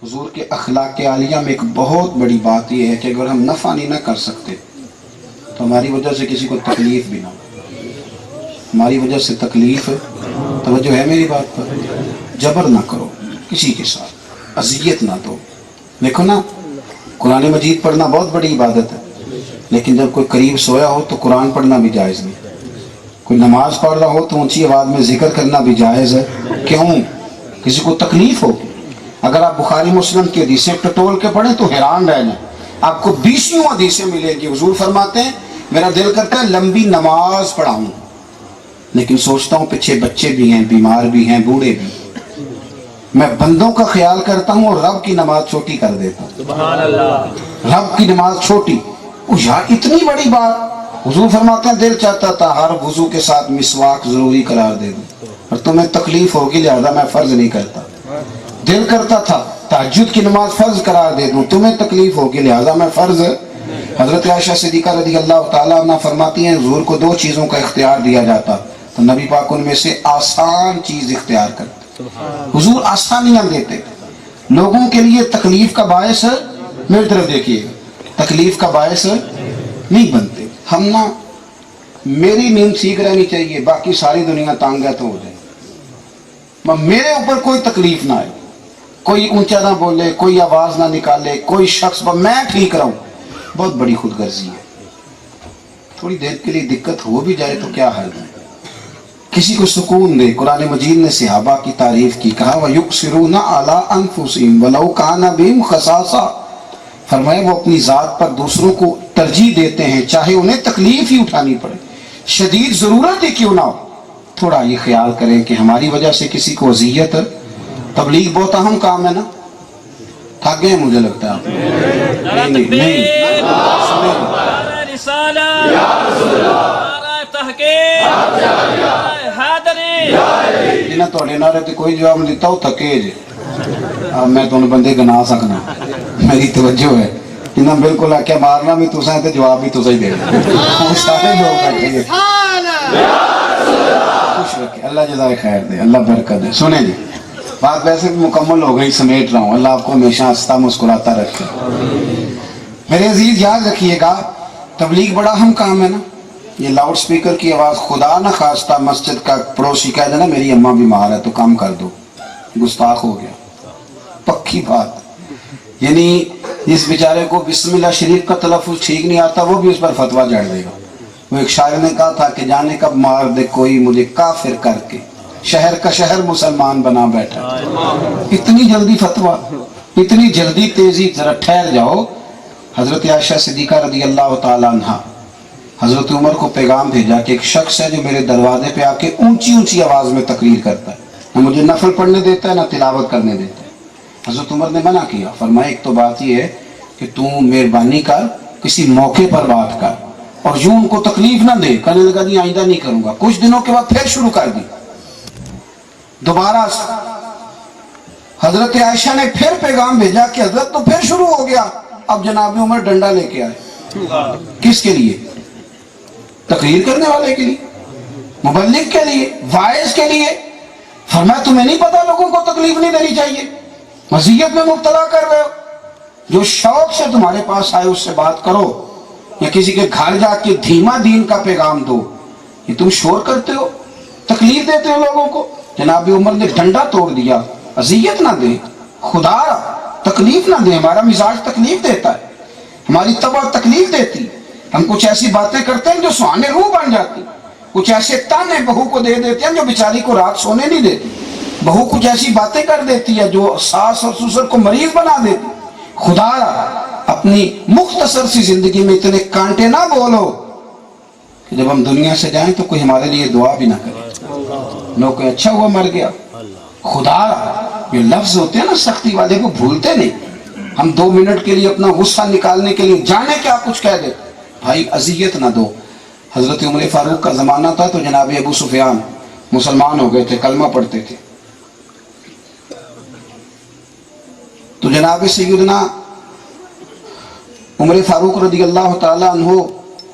حضور کے اخلاق عالیہ میں ایک بہت بڑی بات یہ ہے کہ اگر ہم نفع نہیں نہ کر سکتے تو ہماری وجہ سے کسی کو تکلیف بھی نہ ہو. ہماری وجہ سے تکلیف، توجہ ہے میری بات پر، جبر نہ کرو کسی کے ساتھ، اذیت نہ دو. دیکھو نا، قرآن مجید پڑھنا بہت بڑی عبادت ہے، لیکن جب کوئی قریب سویا ہو تو قرآن پڑھنا بھی جائز نہیں. کوئی نماز پڑھ رہا ہو تو اونچی آواز میں ذکر کرنا بھی جائز ہے. کیوں؟ کسی کو تکلیف ہوگی. اگر آپ بخاری مسلم کی حدیثیں ٹٹول کے پڑھیں تو حیران رہ جائیں، آپ کو 20 حدیثیں ملیں گی. حضور فرماتے ہیں میرا دل کرتا ہے لمبی نماز پڑھاؤں، لیکن سوچتا ہوں پیچھے بچے بھی ہیں، بیمار بھی ہیں، بوڑھے بھی. میں بندوں کا خیال کرتا ہوں اور رب کی نماز چھوٹی کر دیتا ہوں. سبحان اللہ. رب کی نماز چھوٹی، یار اتنی بڑی بات. حضور فرماتے ہیں دل چاہتا تھا ہر وضو کے ساتھ مسواک ضروری قرار دے دوں، اور تمہیں تکلیف ہوگی لہذا میں فرض نہیں کرتا. دل کرتا تھا تہجد کی نماز فرض قرار دے دوں، تمہیں تکلیف ہوگی لہذا میں فرض. حضرت عائشہ صدیقہ رضی اللہ تعالیٰ عنہ فرماتی ہیں حضور کو 2 چیزوں کا اختیار دیا جاتا تو نبی پاک ان میں سے آسان چیز اختیار کرتے. حضور آسانیاں دیتے، لوگوں کے لیے تکلیف کا باعث، میری طرف دیکھیے، تکلیف کا باعث نہیں بنتے. ہم نا، میری نیند ٹھیک رہنی چاہیے، باقی ساری دنیا تانگ ہے تو ہو جائے، میرے اوپر کوئی تکلیف نہ آئے، کوئی اونچا نہ بولے، کوئی آواز نہ نکالے، کوئی شخص میں ٹھیک رہوں. بہت بڑی خود غرضی ہے. تھوڑی دیر کے لیے دقت ہو بھی جائے تو کیا حل ہے، کسی کو سکون دے. قرآن مجید نے صحابہ کی تعریف کی، کہا وَيُؤْثِرُونَ عَلَىٰ أَنفُسِهِمْ وَلَوْ كَانَ بِهِمْ خَصَاصَةٌ. فرمایا وہ اپنی ذات پر دوسروں کو ترجیح دیتے ہیں چاہے انہیں تکلیف ہی اٹھانی پڑے، شدید ضرورت ہی کیوں نہ ہو. تھوڑا یہ خیال کریں کہ ہماری وجہ سے کسی کو اذیت. تبلیغ بہت اہم کام ہے نا. تھک گئے مجھے لگتا ہے آپ نہیں. کوئی جواب نہیں دیتا وہ تھکے جے. میں تو بندے گنا سکنا، میری توجہ ہے انہاں بالکل آکیا مارنا بھی تساں تے جواب بھی تساں ہی دے سارے لوگ بیٹھے گے. خوش رکھے، اللہ جزائے خیر دے، اللہ برکت دے. سنیں جی، بات ویسے بھی مکمل ہو گئی، سمیٹ رہا ہوں. اللہ آپ کو ہمیشہ ہنستا مسکراتا رکھے. میرے عزیز یاد رکھیے گا، تبلیغ بڑا اہم کام ہے نا. یہ لاؤڈ سپیکر کی آواز خدا نہ خواستہ مسجد کا پڑوسی کہہ دینا میری اماں بیمار ہے تو کم کر دو، گستاخ ہو گیا. پکی بات. یعنی جس بیچارے کو بسم اللہ شریف کا تلفظ ٹھیک نہیں آتا وہ بھی اس پر فتویٰ جڑ دے گا. وہ ایک شاعر نے کہا تھا کہ جانے کب مار دے کوئی مجھے کافر کر کے، شہر کا شہر مسلمان بنا بیٹھا. اتنی جلدی فتویٰ، اتنی جلدی تیزی، ذرا ٹھہر جاؤ. حضرت عائشہ صدیقہ رضی اللہ تعالیٰ عنہ حضرت عمر کو پیغام بھیجا کہ ایک شخص ہے جو میرے دروازے پہ آ کے اونچی اونچی آواز میں تقریر کرتا ہے، نہ مجھے نفل پڑھنے دیتا ہے نہ تلاوت کرنے دیتا ہے. حضرت عمر نے منع کیا، فرمایا ایک تو بات یہ ہے کہ تم مہربانی کر کسی موقع پر بات کر اور یوں ان کو تکلیف نہ دے. کہنے لگا جی آئندہ نہیں کروں گا. کچھ دنوں کے بعد پھر شروع کر دی دوبارہ. حضرت عائشہ نے پھر پیغام بھیجا کہ حضرت تو پھر شروع ہو گیا. اب جناب عمر ڈنڈا لے کے آئے. کس کے لیے؟ تقریر کرنے والے کے لیے، مبلغ کے لیے، واعظ کے لیے. فرمایا تمہیں نہیں پتا لوگوں کو تکلیف نہیں دینی چاہیے، مزیت میں مبتلا کر رہے ہو. جو شوق سے تمہارے پاس آئے اس سے بات کرو، یا کسی کے گھر جا کے دھیما دین کا پیغام دو. یہ تم شور کرتے ہو، تکلیف دیتے ہو لوگوں کو. جناب عمر نے ڈنڈا توڑ دیا. اذیت نہ دیں، خدا تکلیف نہ دیں. ہمارا مزاج تکلیف دیتا ہے، ہماری طبع تکلیف دیتی. ہم کچھ ایسی باتیں کرتے ہیں جو سہانے روح بن جاتی. کچھ ایسے تانے بہو کو دے دیتے ہیں جو بیچاری کو رات سونے نہیں دیتی. بہو کچھ ایسی باتیں کر دیتی ہے جو ساس اور سسر کو مریض بنا دیتی. خدا اپنی مختصر سی زندگی میں اتنے کانٹے نہ بولو کہ جب ہم دنیا سے جائیں تو کوئی ہمارے لیے دعا بھی نہ کرے. لوگ کہ اچھا ہوا مر گیا. خدا یہ لفظ ہوتے ہیں نا سختی والے کو بھولتے نہیں. ہم 2 منٹ کے لیے اپنا غصہ نکالنے کے لیے جانے کیا کچھ کہہ دیتے. بھائی اذیت نہ دو. حضرت عمر فاروق کا زمانہ تھا تو جناب ابو سفیان مسلمان ہو گئے تھے، کلمہ پڑھتے تھے. تو جناب سیدنا عمر فاروق رضی اللہ تعالیٰ عنہ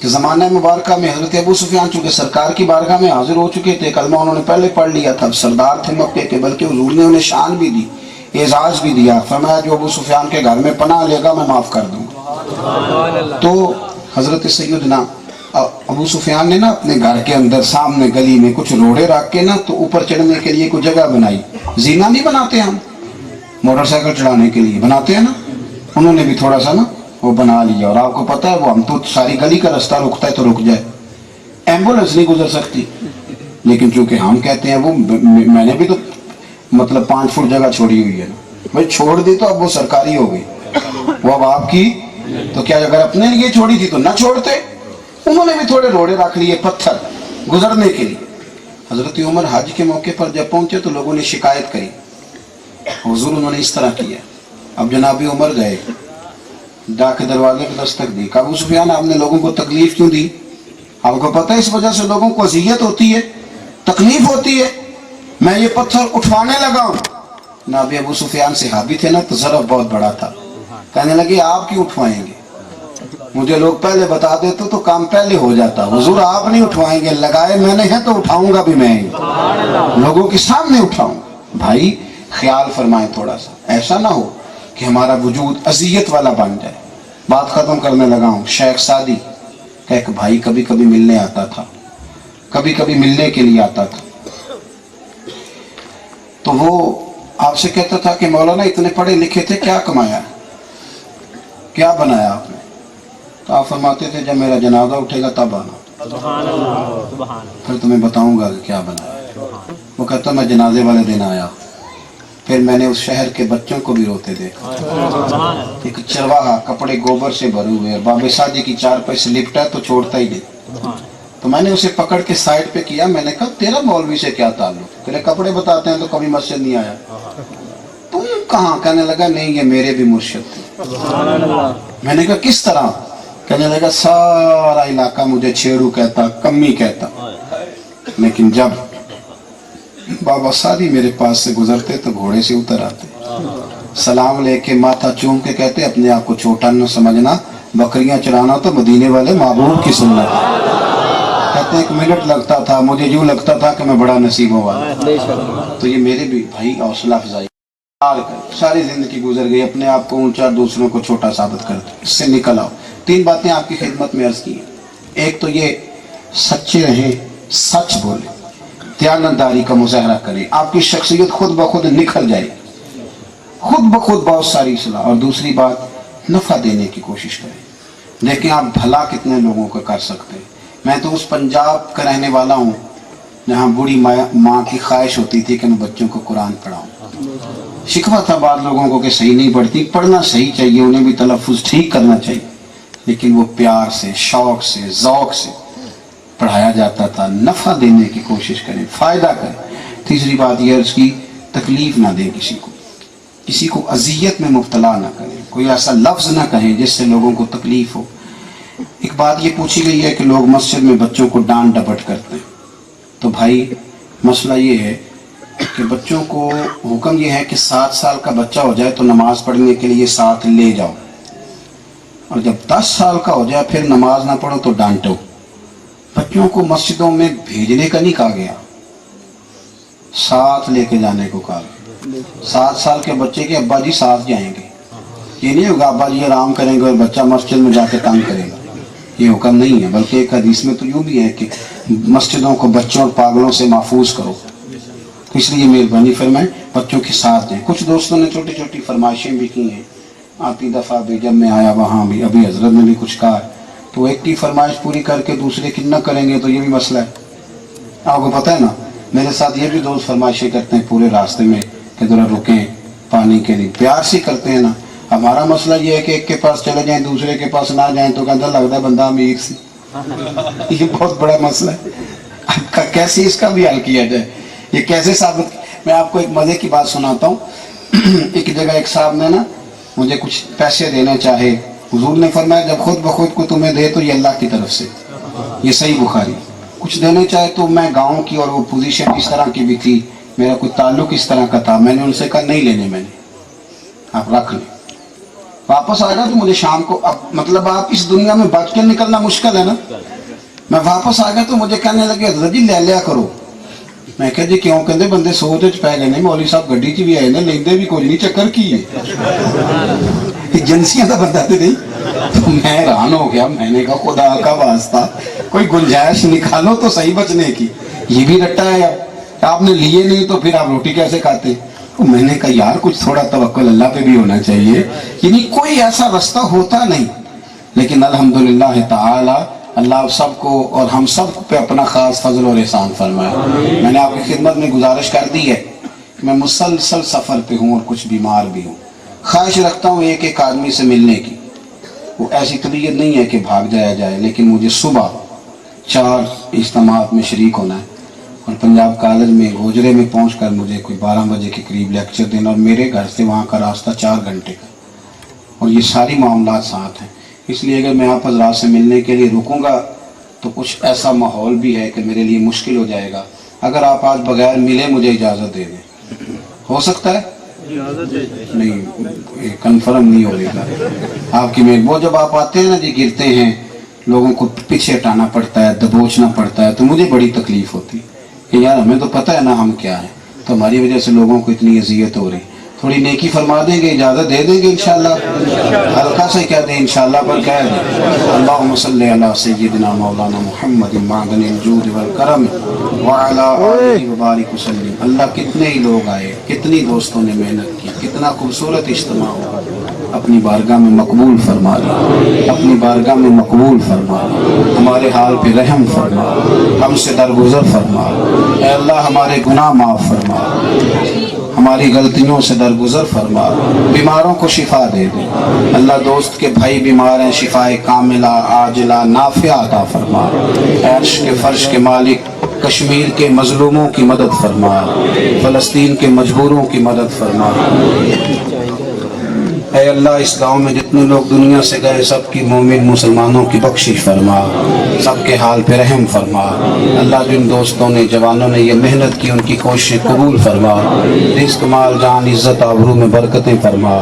کہ زمانہ مبارکہ میں حضرت ابو سفیان چونکہ سرکار کی بارگاہ میں حاضر ہو چکے تھے، کلمہ انہوں نے پہلے پڑھ لیا تھا، سردار تھے مکے کے، بلکہ حضور نے انہیں شان بھی دی. اعزاز بھی دیا، فرمایا جو ابو سفیان کے گھر میں پناہ لے گا میں معاف کر دوں گا۔ تو حضرت سیدنا ابو سفیان نے نا اپنے گھر کے اندر سامنے گلی میں کچھ روڑے رکھ کے نا تو اوپر چڑھنے کے لیے کوئی جگہ بنائی، زینہ نہیں بناتے ہم موٹر سائیکل چڑھانے کے لیے بناتے ہیں نا، انہوں نے بھی تھوڑا سا نا وہ بنا لیا۔ اور آپ کو پتہ ہے وہ ہم تو ساری گلی کا رستہ رکتا ہے تو رک جائے، ایمبولینس نہیں گزر سکتی، لیکن چونکہ ہم کہتے ہیں وہ میں نے بھی تو مطلب 5 فٹ جگہ چھوڑی ہوئی ہے نا بھائی، چھوڑ دی تو اب وہ سرکاری ہو گئی، وہ اب آپ کی، تو کیا اگر اپنے لیے چھوڑی تھی تو نہ چھوڑتے؟ انہوں نے بھی تھوڑے روڑے رکھ لیے پتھر گزرنے کے لیے۔ حضرت عمر حج کے موقع پر جب پہنچے تو لوگوں نے شکایت کری، حضور انہوں نے اس طرح کیا۔ اب جناب عمر گئے، ڈاک کے دروازے پہ دستک دی، ابو سفیان آپ نے لوگوں کو تکلیف کیوں دی؟ آپ کو پتہ ہے اس وجہ سے لوگوں کو اذیت ہوتی ہے، تکلیف ہوتی ہے، میں یہ پتھر اٹھوانے لگا ہوں۔ جناب ابو سفیان صحابی تھے نا تو ظرف بہت بڑا تھا، کہنے لگے آپ کیوں اٹھوائیں گے؟ مجھے لوگ پہلے بتا دیتے تو کام پہلے ہو جاتا، حضور آپ نہیں اٹھوائیں گے، لگائے میں نے ہیں تو اٹھاؤں گا بھی میں ہی، لوگوں کے سامنے اٹھاؤں گا۔ بھائی خیال فرمائیں تھوڑا سا، ایسا نہ ہو کہ ہمارا وجود اذیت والا بن جائے۔ بات ختم کرنے لگا ہوں۔ شیخ سعدی کا ایک بھائی کبھی کبھی ملنے آتا تھا، کبھی کبھی ملنے کے لیے آتا تھا، تو وہ آپ سے کہتا تھا کہ مولانا اتنے پڑھے لکھے تھے، کیا کمایا، کیا بنایا آپ نے؟ تو آپ فرماتے تھے جب میرا جنازہ اٹھے گا تب آنا، پھر تمہیں بتاؤں گا کہ کیا بنایا۔ وہ کہتا میں جنازے والے دن آیا، پھر میں نے اس شہر کے بچوں کو بھی روتے دیکھا، ایک چرواہا کپڑے گوبر سے بھرے ہوئے، بابے ساجی کی چارپائی سے لپٹا ہے تو چھوڑتا ہی نہیں، تو میں نے اسے پکڑ کے سائڈ پہ کیا، میں نے کہا تیرا مولوی سے کیا تعلق، تیرے کپڑے بتاتے ہیں تو کبھی مسجد نہیں آیا، تم کہاں؟ کہنے لگا نہیں یہ میرے بھی مرشد تھے۔ میں نے کہا کس طرح؟ کہنے لگا سارا علاقہ مجھے چھیڑو کہتا، کمی کہتا، لیکن جب بابا سادی میرے پاس سے گزرتے تو گھوڑے سے اتر آتے، سلام لے کے ماتھا چوم کے کہتے اپنے آپ کو چھوٹا نہ سمجھنا، بکریاں چرانا تو مدینے والے محبوب کی سنت ہے۔ کہتے ہیں 1 منٹ لگتا تھا، مجھے یوں لگتا تھا کہ میں بڑا نصیبوں والا۔ تو یہ میرے بھی بھائی حوصلہ افزائی، ساری زندگی گزر گئی، اپنے آپ کو اونچا دوسروں کو چھوٹا ثابت کرتے، اس سے نکل آؤ۔ 3 باتیں آپ کی خدمت میں عرض کی ہیں۔ ایک تو یہ سچے رہیں، سچ بولیں، دیانتداری کا مظاہرہ کریں، آپ کی شخصیت خود بخود نکھر جائے، خود بخود بہت ساری اصلاح۔ اور دوسری بات نفع دینے کی کوشش کریں، دیکھیں آپ بھلا کتنے لوگوں کا کر سکتے ہیں۔ میں تو اس پنجاب کا رہنے والا ہوں جہاں بوڑھی ماں کی خواہش ہوتی تھی کہ میں بچوں کو قرآن پڑھاؤں، شکوہ تھا بعض لوگوں کو کہ صحیح نہیں پڑھتی، پڑھنا صحیح چاہیے، انہیں بھی تلفظ ٹھیک کرنا چاہیے، لیکن وہ پیار سے، شوق سے، ذوق سے پڑھایا جاتا تھا۔ نفع دینے کی کوشش کریں، فائدہ کریں۔ تیسری بات یہ عرض کی تکلیف نہ دیں کسی کو اذیت میں مبتلا نہ کریں، کوئی ایسا لفظ نہ کہیں جس سے لوگوں کو تکلیف ہو۔ ایک بات یہ پوچھی گئی ہے کہ لوگ مسجد میں بچوں کو ڈانٹ ڈپٹ کرتے ہیں، تو بھائی مسئلہ یہ ہے کہ بچوں کو حکم یہ ہے کہ 7 سال کا بچہ ہو جائے تو نماز پڑھنے کے لیے ساتھ لے جاؤ، اور جب 10 سال کا ہو جائے پھر نماز نہ پڑھو تو ڈانٹو۔ بچوں کو مسجدوں میں بھیجنے کا نہیں کہا گیا، ساتھ لے کے جانے کو کہا گیا۔ 7 سال کے بچے کے ابا جی ساتھ جائیں گے، یہ نہیں ہوگا ابا جی آرام کریں گے اور بچہ مسجد میں جا کے تنگ کرے گا، یہ حکم نہیں ہے۔ بلکہ ایک حدیث میں تو یوں بھی ہے کہ مسجدوں کو بچوں اور پاگلوں سے محفوظ کرو، تو اس لیے مہربانی فرمائیں بچوں کے ساتھ جائیں۔ کچھ دوستوں نے چھوٹی چھوٹی فرمائشیں بھی کی ہیں، آتی دفعہ بھی جب میں آیا وہاں بھی، ابھی حضرت نے بھی کچھ کہا ہے، تو ایک کی فرمائش پوری کر کے دوسرے کی نہ کریں گے تو یہ بھی مسئلہ ہے۔ آپ کو پتہ ہے نا، میرے ساتھ یہ بھی دوست فرمائشیں کرتے ہیں پورے راستے میں کہ ذرا رکیں پانی کے لیے، پیار سے کرتے ہیں نا۔ ہمارا مسئلہ یہ ہے کہ ایک کے پاس چلے جائیں دوسرے کے پاس نہ جائیں تو کہتا لگتا ہے بندہ امیر سی، یہ بہت بڑا مسئلہ ہے۔ کیسے اس کا بھی حل کیا جائے، یہ کیسے ثابت؟ میں آپ کو ایک مزے کی بات سناتا ہوں۔ ایک جگہ ایک صاحب نے نا مجھے کچھ پیسے دینے چاہے، حضور نے فرمایا جب خود بخود کو تمہیں دے تو یہ اللہ کی طرف سے، یہ صحیح بخاری۔ کچھ دینے چاہے تو میں گاؤں کی، اور وہ پوزیشن اس طرح کی بھی تھی، میرا کوئی تعلق اس طرح کا تھا، میں نے ان سے کہا نہیں لینے، میں نے، آپ رکھ لیں۔ واپس آ گیا تو مجھے شام کو، اب مطلب آپ اس دنیا میں بچ کے نکلنا مشکل ہے نا، میں واپس آ گیا تو مجھے کہنے لگے حضرت جی لے لیا کرو، میں کہا جی کیوں؟ کہندے بندے سوچ وچ پے گئے نے مولوی صاحب گڈی چ بھی آئے نے لیندے بھی کچھ نہیں، چکر کی ہے؟ ایجنسیاں کا بندہ تو نہیں۔ تو میں حیران ہو گیا، میں نے کہا خدا کا واسطہ کوئی گنجائش نکالو تو صحیح بچنے کی، یہ بھی رٹا ہے آپ نے لیے نہیں تو پھر آپ روٹی کیسے کھاتے؟ میں نے کہا یار کچھ تھوڑا توکل اللہ پہ بھی ہونا چاہیے، یعنی کوئی ایسا رستہ ہوتا نہیں، لیکن الحمدللہ تعالی اللہ سب کو اور ہم سب پہ اپنا خاص فضل اور احسان فرمائے۔ میں نے آپ کی خدمت میں گزارش کر دی ہے کہ میں مسلسل سفر پہ ہوں اور کچھ بیمار بھی ہوں، خواہش رکھتا ہوں ایک آدمی سے ملنے کی، وہ ایسی طبیعت نہیں ہے کہ بھاگ جایا جائے، لیکن مجھے صبح 4 اجتماعات میں شریک ہونا ہے اور پنجاب کالج میں گوجرے میں پہنچ کر مجھے کوئی 12 بجے کے قریب لیکچر دینا، اور میرے گھر سے وہاں کا راستہ 4 گھنٹے کا، اور یہ ساری معاملات ساتھ ہیں۔ اس لیے اگر میں آپ حضرات سے ملنے کے لیے رکوں گا تو کچھ ایسا ماحول بھی ہے کہ میرے لیے مشکل ہو جائے گا۔ اگر آپ آج بغیر ملے مجھے اجازت دے دیں، ہو سکتا ہے؟ نہیں، کنفرم نہیں ہوگا آپ کی وہ جب آپ آتے ہیں نا جی، گرتے ہیں، لوگوں کو پیچھے ہٹانا پڑتا ہے، دبوچنا پڑتا ہے، تو مجھے بڑی تکلیف ہوتی کہ یار ہمیں تو پتہ ہے نا ہم کیا ہیں، تو ہماری وجہ سے لوگوں کو اتنی اذیت ہو رہی۔ تھوڑی نیکی فرما دیں گے، اجازت دے دیں گے انشاءاللہ؟ ہلکا سے کہہ دیں انشاءاللہ پر کہہ دیں۔ اللہم صلی علی سیدنا مولانا محمد معدن الجود والکرم وعلی آلہ وبارک وسلم۔ اللہ کتنے ہی لوگ آئے، کتنی دوستوں نے محنت کی، کتنا خوبصورت اجتماع ہوا، اپنی بارگاہ میں مقبول فرما لے، اپنی بارگاہ میں مقبول فرما لے، ہمارے حال پہ رحم فرما، ہم سے درگزر فرما، اے اللہ ہمارے گناہ معاف فرما، ہماری غلطیوں سے درگزر فرما، بیماروں کو شفا دے دے۔ اللہ دوست کے بھائی بیمار ہیں، شفا کاملہ عاجلہ نافعہ عطا فرما۔ عرش کے فرش کے مالک کشمیر کے مظلوموں کی مدد فرما، فلسطین کے مجبوروں کی مدد فرما۔ اے اللہ اس گاؤں میں جتنے لوگ دنیا سے گئے سب کی مومن مسلمانوں کی بخشش فرما، سب کے حال پہ رحم فرما۔ اللہ جن دوستوں نے جوانوں نے یہ محنت کی ان کی کوشش قبول فرما، رزق مال جان عزت آبرو میں برکتیں فرما،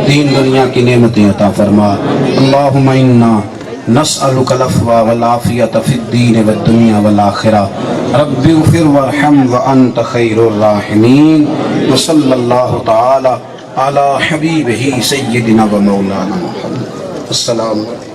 دین دنیا کی نعمتیں عطا فرما۔ اللہم انا نسألک العفو والعافیۃ فی الدین والدنیا والآخرہ، رب اغفر وارحم وانت خیر الراحمین، وصلی اللہ تعالی علی حبیبہ سیدنا و مولانا محمد۔ السلام علیکم۔